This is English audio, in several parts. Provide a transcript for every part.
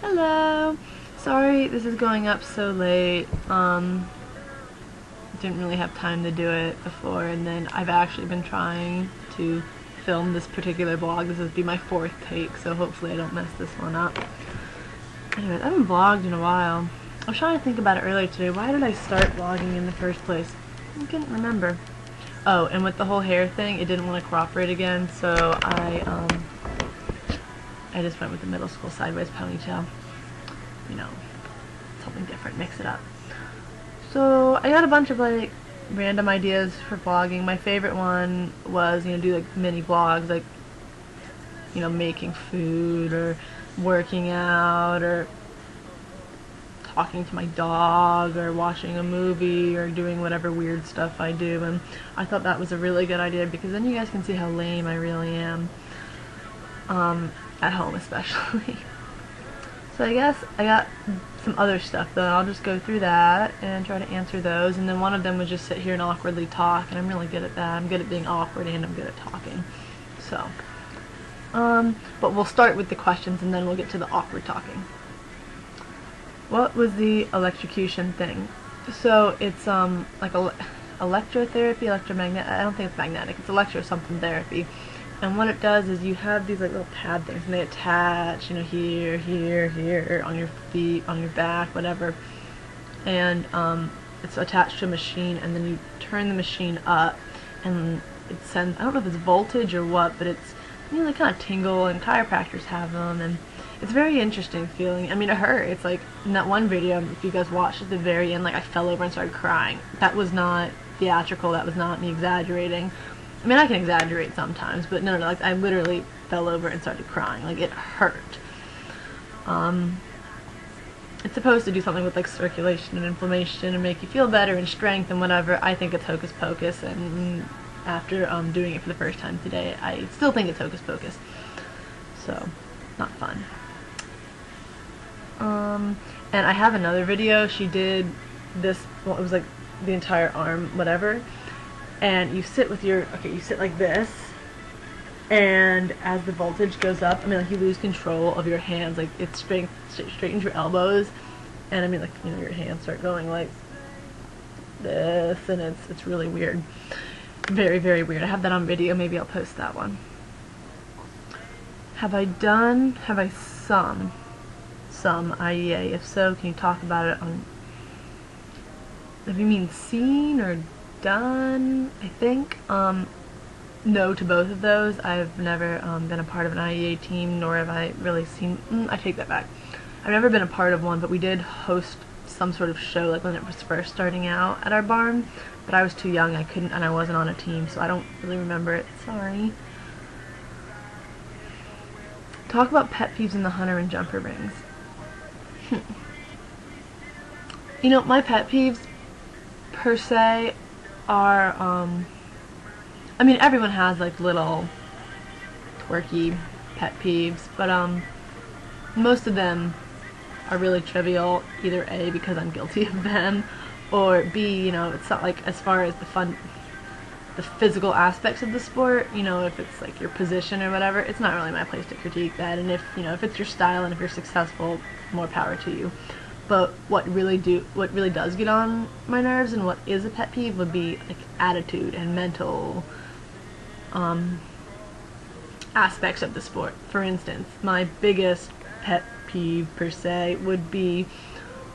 Hello! Sorry this is going up so late. Didn't really have time to do it before, and then I've actually been trying to film this particular vlog. This will be my 4th take, so hopefully I don't mess this one up. Anyways, I haven't vlogged in a while. I was trying to think about it earlier today. Why did I start vlogging in the first place? I couldn't remember. Oh, and with the whole hair thing, it didn't want to cooperate again, so I just went with the middle school sideways ponytail. You know, something different, mix it up. So I got a bunch of like random ideas for vlogging. My favorite one was, do like mini vlogs, like, making food or working out or talking to my dog or watching a movie or doing whatever weird stuff I do, and I thought that was a really good idea because then you guys can see how lame I really am, at home especially. So I guess I got some other stuff though, and I'll just go through that and try to answer those, and then one of them was just sit here and awkwardly talk, and I'm really good at that. I'm good at being awkward and I'm good at talking. So, but we'll start with the questions and then we'll get to the awkward talking. What was the electrocution thing? So it's like electrotherapy, electromagnetic. I don't think it's magnetic. It's electro something therapy. And what it does is you have these like little pad things, and they attach, here, here, here, on your feet, on your back, whatever. And it's attached to a machine, and then you turn the machine up, and it sends, I don't know if it's voltage or what, but it's, they kind of tingle, and chiropractors have them, and it's very interesting feeling. I mean, it hurt. It's like in that one video, if you guys watched at the very end, like I fell over and started crying. That was not theatrical. That was not me exaggerating. I mean, I can exaggerate sometimes, but no, like I literally fell over and started crying. Like, it hurt. It's supposed to do something with like circulation and inflammation and make you feel better and strength and whatever. I think it's hocus pocus, and after doing it for the first time today, I still think it's hocus pocus. So, not fun. And I have another video. She did this, well, it was like the entire arm, whatever. And you sit with your, you sit like this, and as the voltage goes up, I mean, like, you lose control of your hands, like, it straightens your elbows, and I mean, like, your hands start going like this, and it's really weird. Very, very weird. I have that on video. Maybe I'll post that one. Have I some IEA? If so, can you talk about it on, if you mean seen or done, I think. No to both of those. I've never been a part of an IEA team, nor have I really seen, I take that back. I've never been a part of one, but we did host some sort of show like when it was first starting out at our barn, but I was too young, I couldn't, and I wasn't on a team, so I don't really remember it. Sorry. Talk about pet peeves in the hunter and jumper rings. My pet peeves per se are, I mean, everyone has like little quirky pet peeves, but most of them are really trivial, either A, because I'm guilty of them, or B, it's not like, as far as the physical aspects of the sport, if it's like your position or whatever, it's not really my place to critique that, and if it's your style and if you're successful, more power to you. But what really does get on my nerves and what is a pet peeve would be like attitude and mental aspects of the sport. For instance, my biggest pet peeve per se would be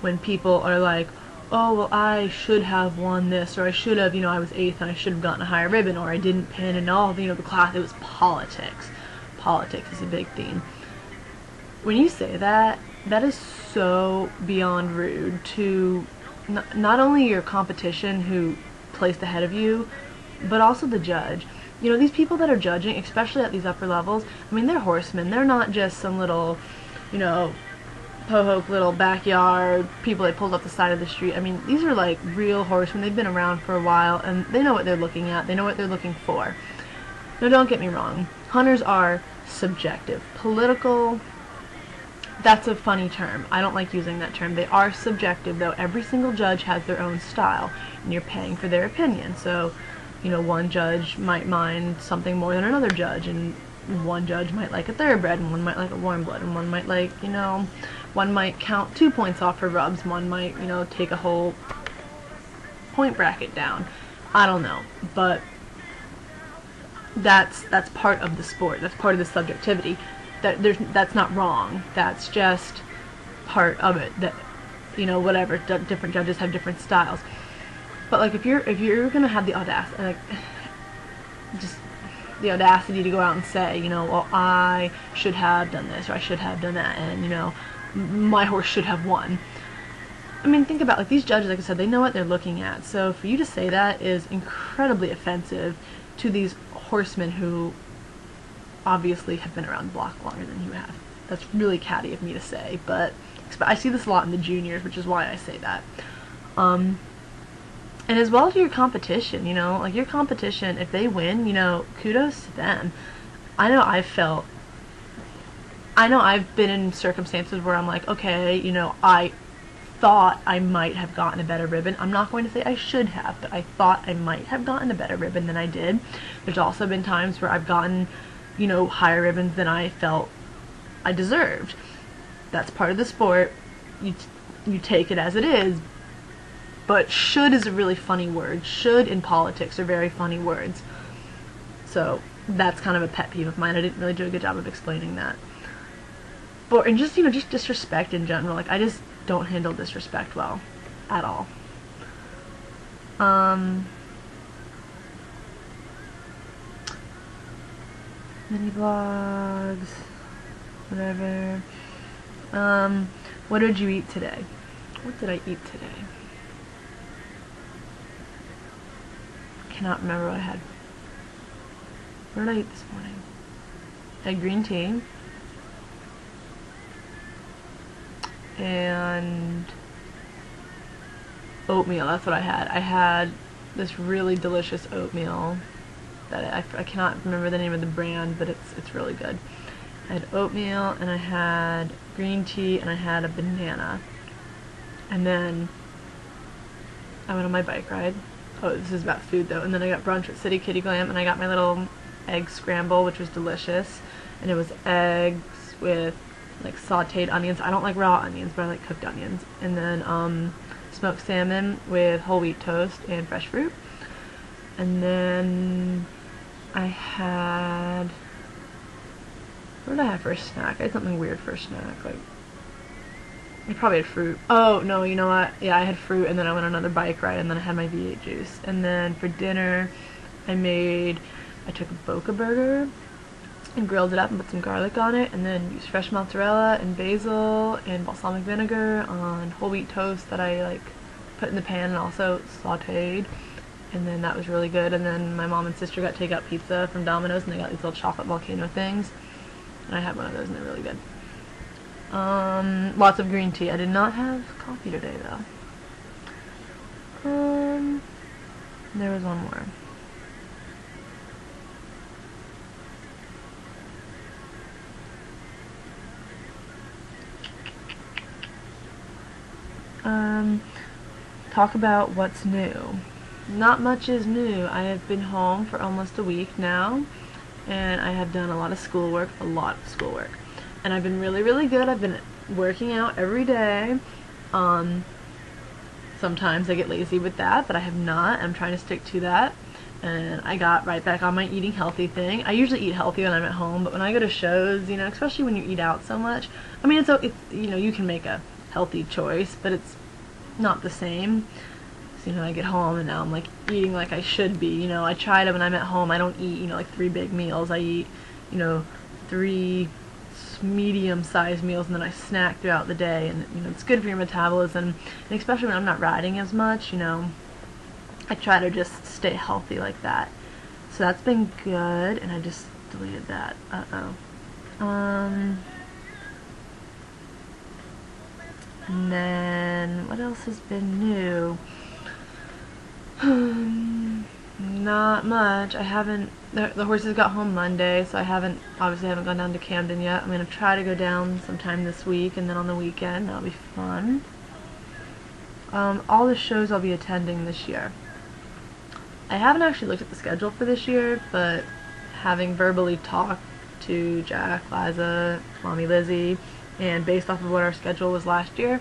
when people are like, oh, well, I should have won this, or I should have, I was 8th and I should have gotten a higher ribbon, or I didn't pin, and all, the class, it was politics. Politics is a big theme. When you say that, that is so beyond rude to not only your competition who placed ahead of you, but also the judge. These people that are judging, especially at these upper levels, I mean, they're horsemen. They're not just some little, pohoke little backyard people they pulled up the side of the street. I mean, these are like real horsemen. They've been around for a while, and they know what they're looking at. They know what they're looking for. Now, don't get me wrong. Hunters are subjective. Political, that's a funny term. I don't like using that term. They are subjective, though. Every single judge has their own style, and you're paying for their opinion. So, one judge might mind something more than another judge, and one judge might like a thoroughbred, and one might like a warm blood, and one might like, one might count 2 points off for rubs, one might, take a whole point bracket down. I don't know, but that's part of the sport. That's part of the subjectivity. That's not wrong. That's just part of it. That, whatever. Different judges have different styles. But like, if you're gonna have the audacity, like, just the audacity to go out and say, well, I should have done this, or I should have done that, and my horse should have won. I mean, think about, like, these judges, like I said, they know what they're looking at. So for you to say that is incredibly offensive to these horsemen who obviously have been around the block longer than you have. That's really catty of me to say, but I see this a lot in the juniors, which is why I say that. And as well as your competition, like your competition, if they win, kudos to them. I know I've been in circumstances where I'm like, okay, I thought I might have gotten a better ribbon. I'm not going to say I should have, but I thought I might have gotten a better ribbon than I did. There's also been times where I've gotten, higher ribbons than I felt I deserved. That's part of the sport. You take it as it is. But should is a really funny word. Should in politics are very funny words. So that's kind of a pet peeve of mine. I didn't really do a good job of explaining that. And just, just disrespect in general. Like, I just don't handle disrespect well at all. Mini vlogs, whatever. What did you eat today? What did I eat today? Cannot remember what I had. What did I eat this morning? I had green tea and oatmeal. That's what I had. I had this really delicious oatmeal that I cannot remember the name of the brand, but it's really good. I had oatmeal, and I had green tea, and I had a banana. And then I went on my bike ride. Oh, this is about food though. And then I got brunch at City Kitty Glam, and I got my little egg scramble, which was delicious. And it was eggs with like sauteed onions. I don't like raw onions, but I like cooked onions. And then smoked salmon with whole wheat toast and fresh fruit. And then I had, what did I have for a snack? I had something weird for a snack. Like, I probably had fruit. Oh, no, you know what? Yeah, I had fruit, and then I went on another bike ride, and then I had my V8 juice. And then for dinner, I took a Boca burger and grilled it up and put some garlic on it, and then used fresh mozzarella and basil and balsamic vinegar on whole wheat toast that I like put in the pan and also sauteed. And then that was really good. And then my mom and sister got takeout pizza from Domino's, and they got these little chocolate volcano things. And I had one of those, and they're really good. Lots of green tea. I did not have coffee today, though. There was one more. Talk about what's new. Not much is new. I have been home for almost a week now, and I have done a lot of schoolwork, and I've been really, really good. I've been working out every day. Sometimes I get lazy with that, but I have not. I'm trying to stick to that, and I got right back on my eating healthy thing. I usually eat healthy when I'm at home, but when I go to shows, especially when you eat out so much, I mean, it's you can make a healthy choice, but it's not the same. So, I get home and now I'm like eating like I should be. I try to, when I'm at home, I don't eat, like 3 big meals. I eat, 3 medium-sized meals, and then I snack throughout the day, and it's good for your metabolism, and especially when I'm not riding as much, I try to just stay healthy like that. So that's been good, and I just deleted that. And then what else has been new? Not much. I haven't, the horses got home Monday, so I obviously haven't gone down to Camden yet. I'm going to try to go down sometime this week, and then on the weekend. That'll be fun. All the shows I'll be attending this year. I haven't actually looked at the schedule for this year, but having verbally talked to Jack, Liza, Mommy Lizzie, and based off of what our schedule was last year,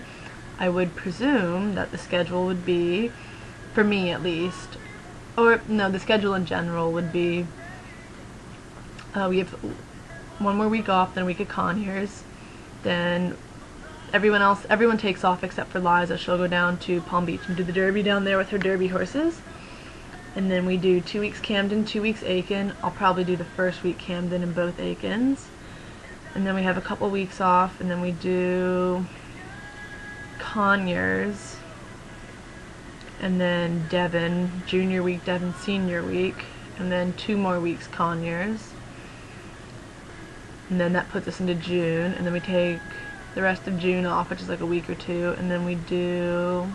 I would presume that the schedule would be, for me at least, or no, the schedule in general would be, we have one more week off, then a week at Conyers, then everyone takes off except for Liza. She'll go down to Palm Beach and do the derby down there with her derby horses. And then we do 2 weeks Camden, 2 weeks Aiken. I'll probably do the first week Camden and both Aikens. And then we have a couple weeks off, and then we do Conyers, and then Devon, junior week, Devon, senior week, and then 2 more weeks Conyers. And then that puts us into June, and then we take the rest of June off, which is like a week or 2, and then we do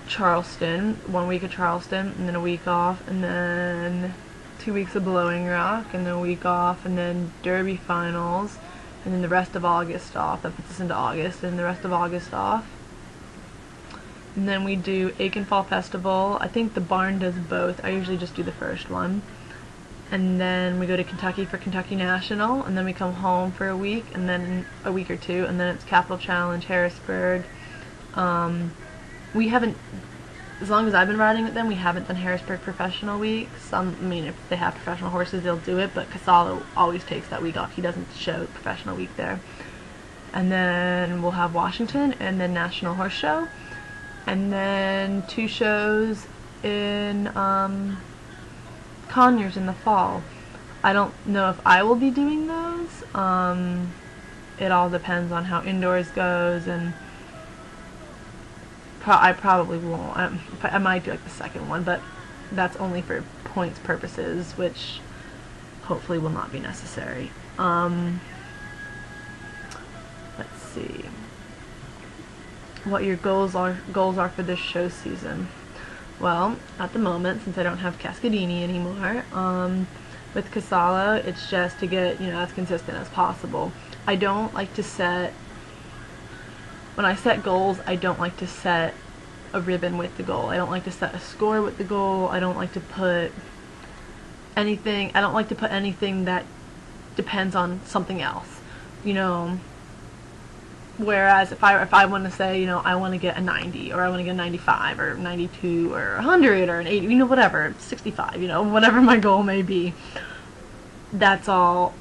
Charleston, 1 week of Charleston, and then a week off, and then 2 weeks of Blowing Rock, and then a week off, and then Derby finals, and then the rest of August off. That puts us into August, and the rest of August off. And then we do Aiken Fall Festival. I think the barn does both. I usually just do the first one. And then we go to Kentucky for Kentucky National, and then we come home for a week, and then a week or 2, and then it's Capital Challenge, Harrisburg. We haven't, as long as I've been riding with them, we haven't done Harrisburg Professional Week. I mean, if they have professional horses, they'll do it, but Casalo always takes that week off. He doesn't show Professional Week there. And then we'll have Washington, and then National Horse Show, and then 2 shows in Conyers in the fall. I don't know if I will be doing those. It all depends on how indoors goes, and I probably won't. I might do like the second one, but that's only for points purposes, which hopefully will not be necessary. Let's see what your goals are for this show season. Well, at the moment, since I don't have Cascadini anymore, with Casala, it's just to get, as consistent as possible. I don't like to set, when I set goals, I don't like to set a ribbon with the goal. I don't like to set a score with the goal. I don't like to put anything that depends on something else, Whereas if I want to say, I want to get a 90, or I want to get a 95, or 92, or 100, or an 80, whatever, 65, whatever my goal may be, that's all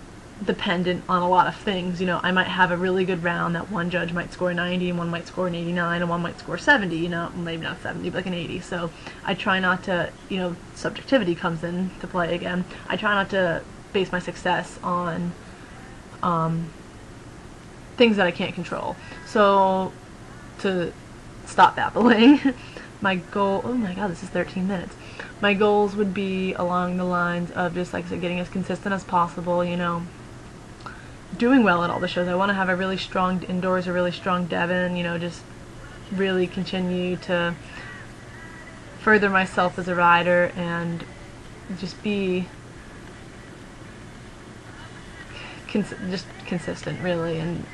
dependent on a lot of things. I might have a really good round that one judge might score 90, and one might score an 89, and one might score 70, maybe not 70, but like an 80. So I try not to, subjectivity comes into play again. I try not to base my success on, things that I can't control. So, to stop babbling, my goal, oh my god, this is 13 minutes. My goals would be along the lines of just, like I said, getting as consistent as possible, doing well at all the shows. I want to have a really strong indoors, a really strong Devon, just really continue to further myself as a rider and just be just consistent, really, and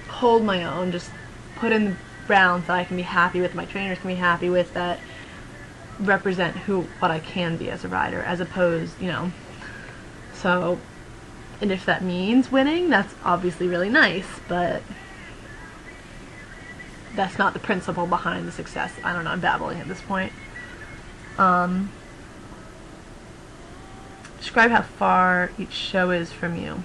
hold my own, just put in the rounds that I can be happy with, my trainers can be happy with, that represent what I can be as a rider, as opposed, so, and if that means winning, that's obviously really nice, but that's not the principle behind the success. I don't know, I'm babbling at this point. Describe how far each show is from you.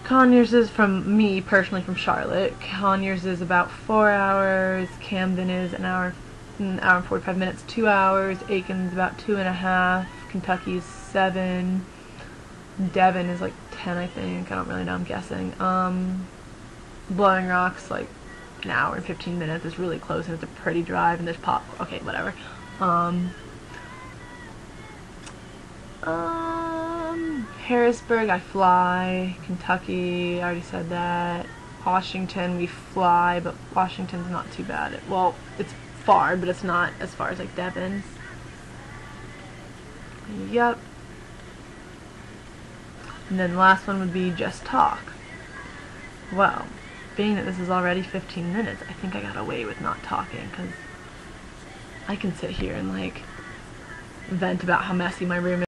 Conyers is, from me personally, from Charlotte. Conyers is about 4 hours. Camden is an hour and 45 minutes, 2 hours. Aiken's about 2.5. Kentucky's 7. Devon is like 10, I think. I don't really know, I'm guessing. Blowing Rock's like an hour and 15 minutes. It's really close, and it's a pretty drive, and there's pop. Okay, whatever. Harrisburg, I fly. Kentucky, I already said that. Washington, we fly, but Washington's not too bad. Well, it's far, but it's not as far as like Devon. Yep. And then the last one would be just talk. Well, being that this is already 15 minutes, I think I got away with not talking, because I can sit here and like vent about how messy my room